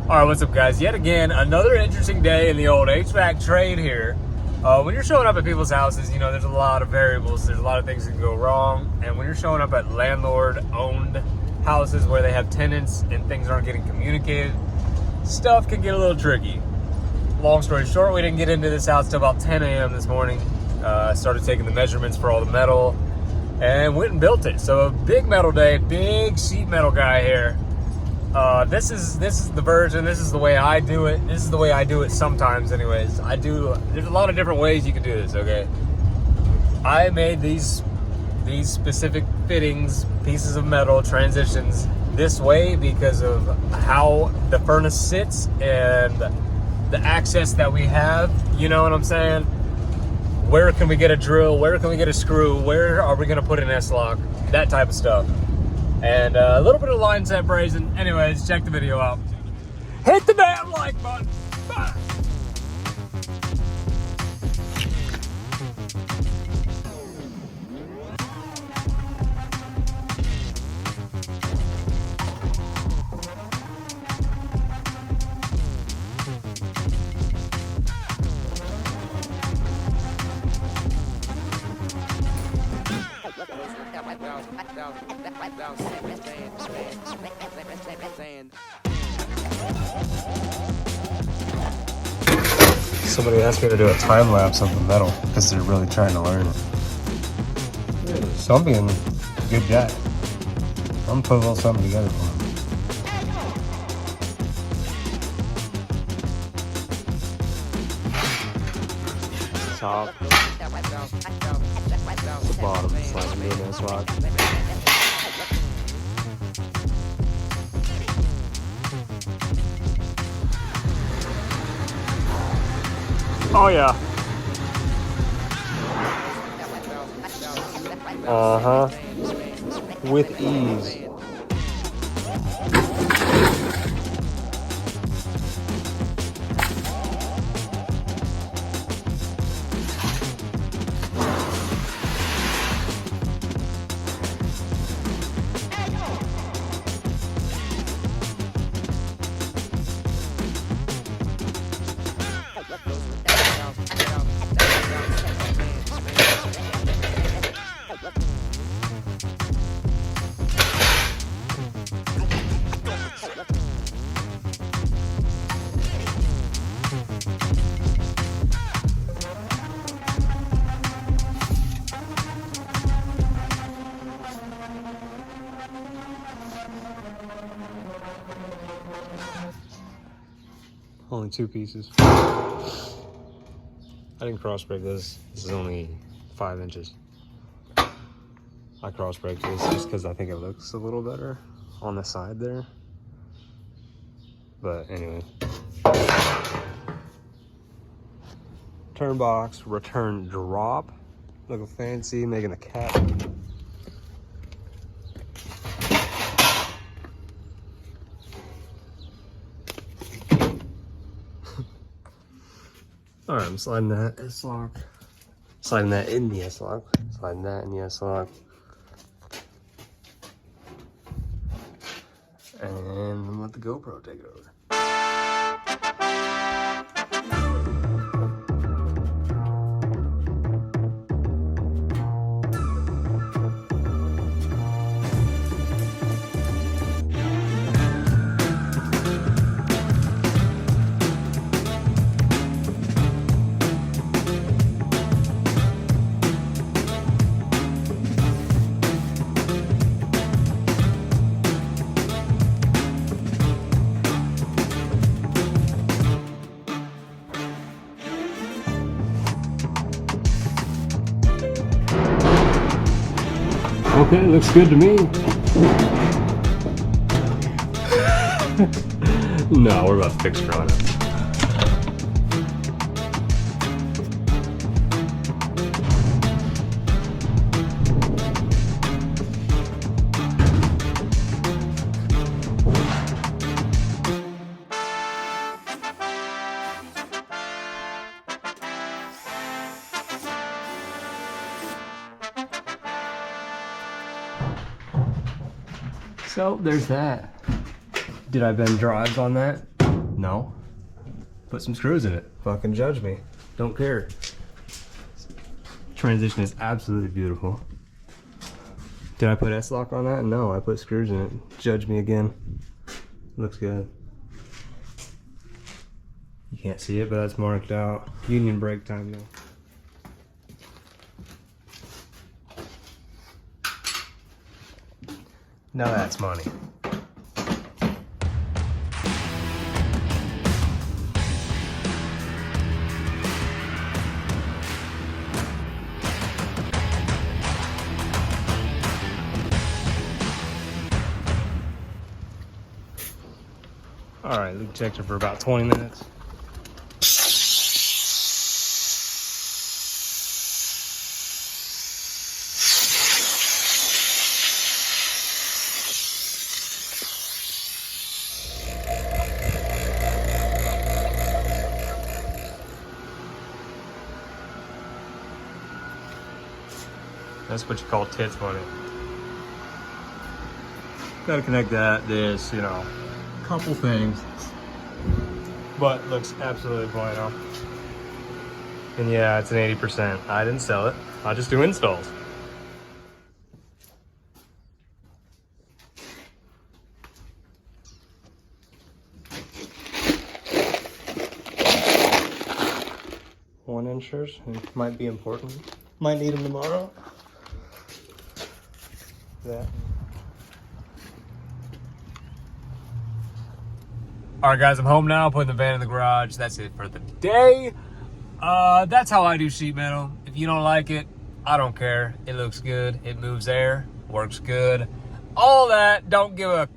Alright, what's up guys? Yet again, another interesting day in the old HVAC trade here. When you're showing up at people's houses, you know, there's a lot of variables. There's a lot of things that can go wrong. And when you're showing up at landlord-owned houses where they have tenants and things aren't getting communicated, stuff can get a little tricky. Long story short, we didn't get into this house till about 10 a.m. this morning. Started taking the measurements for all the metal and went and built it. So a big metal day, big sheet metal guy here. This is the version. This is the way I do it. This is the way I do it sometimes anyways. There's a lot of different ways you can do this, okay? I made these specific fittings, pieces of metal, transitions this way because of how the furnace sits and the access that we have, you know what I'm saying? Where can we get a drill? Where can we get a screw? Where are we gonna put an S-lock? That type of stuff. And a little bit of line set brazing. Anyways, check the video out. Hit the damn like button. Bye. Somebody asked me to do a time lapse of the metal because they're really trying to learn it. So I'm being a good guy. I'm putting a little something together for them. Top, the bottom, slide me in this rock. Oh yeah. Uh-huh. With ease. Only two pieces. I didn't cross break this. This is only 5 inches. I cross break this just because I think it looks a little better on the side there. But anyway. Turn box, return drop. Looking fancy, making a cap. All right, I'm sliding that S-lock. Sliding that in the S-lock. Sliding that in the S-lock. And let the GoPro take it over. Okay, looks good to me. No, we're about to fix growing up. So there's that. Did I bend drives on that? No. Put some screws in it. Fucking judge me. Don't care. Transition is absolutely beautiful. Did I put S-lock on that? No, I put screws in it. Judge me again. Looks good. You can't see it, but that's marked out. Union brake time though. Now that's money. All right, leak detector for about 20 minutes. That's what you call tits money. Gotta connect that, this, you know, couple things. But looks absolutely bueno. And yeah, it's an 80%. I didn't sell it. I just do installs. One inchers, it might be important. Might need them tomorrow. That. All right, guys, I'm home now. Putting the van in the garage. That's it for the day. That's how I do sheet metal. If you don't like it, I don't care. It looks good. It moves air. Works good. All that. Don't give a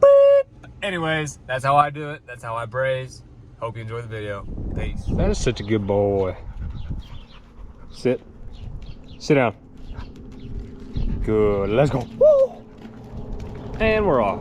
beep. Anyways, that's how I do it. That's how I braze. Hope you enjoy the video. Peace. That is such a good boy. Sit. Sit down. Good. Let's go. Woo! And we're off.